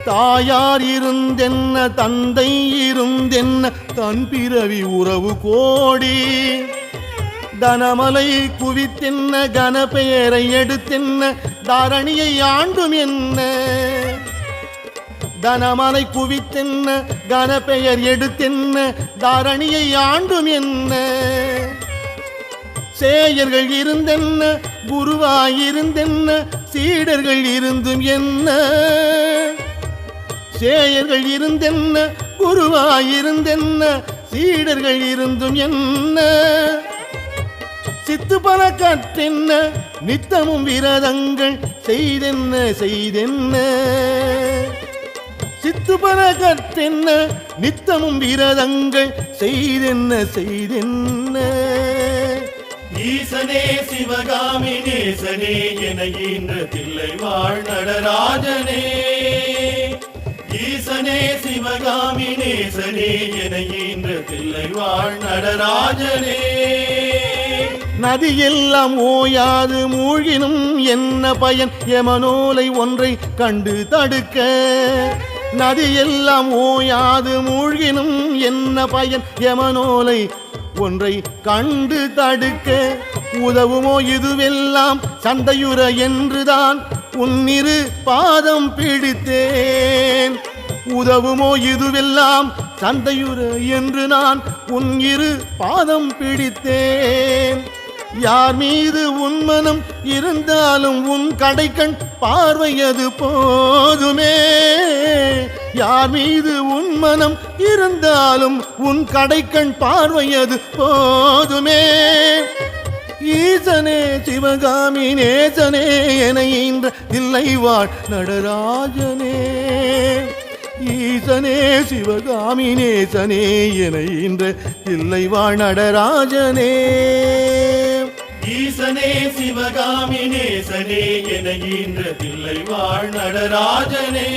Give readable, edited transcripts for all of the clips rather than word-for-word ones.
தாயார் இருந்தென்ன தந்தை இருந்தென்ன தன் பிறவி உறவு கோடி தனமலை குவித்தென்ன கனபெயரை எடுத்தென்ன தாரணியை ஆண்டும் என்ன தனமலை குவித்தென்ன கனபெயர் எடுத்தென்ன தாரணியை ஆண்டும் என்ன சேயர்கள் இருந்தென்ன குருவாயிருந்தென்ன சீடர்கள் இருந்தும் என்ன சேயர்கள் இருந்தென்ன குருவாயிருந்தென்ன சீடர்கள் இருந்தும் என்ன சித்து பல கற்றென்ன நித்தமும் விரதங்கள் செய்தென்ன செய்தென்ன சித்து பல கற்றென்ன நித்தமும் விரதங்கள் செய்தென்ன செய்தென்ன ஈசனே சிவகாமி நேசனே என ஈன்ற தில்லை வாழ் நடராஜனே ஈசனே சிவகாமி நேசனே என ஈன்ற தில்லை வாழ் நடராஜனே நதியெல்லாம் ஓயாது மூழ்கினும் என்ன பயன் யமனோலை ஒன்றை கண்டு தடுக்க நதியெல்லாம் ஓயாது மூழ்கினும் என்ன பயன் யமனோலை ஒன்றை கண்டு தடுக்க உதவுமோ இதுவெல்லாம் சண்டையுற என்றுதான் உன்னிரு பாதம் பிடித்தேன் உதவுமோ இதுவெல்லாம் சண்டையுற என்று நான் உன் இரு பாதம் பிடித்தேன் யார் மீது உன் மனம் இருந்தாலும் உன் கடைக்கண் பார்வையது போதுமே யார் மீது உன் மனம் இருந்தாலும் உன் கடைக்கண் பார்வையது போதுமே ஈசனே சிவகாமி நேசனே என ஈன்ற தில்லை வாழ் நடராஜனே ஈசனே சிவகாமி நேசனே என ஈன்ற தில்லை வாழ் நடராஜனே ஈசனே சிவகாமி நேசனே என ஈன்ற தில்லை வாழ் நடராஜனே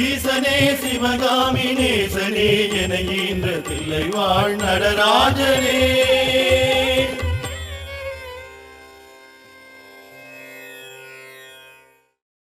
ஈசனே சிவகாமி நேசனே என ஈன்ற தில்லை வாழ் நடராஜனே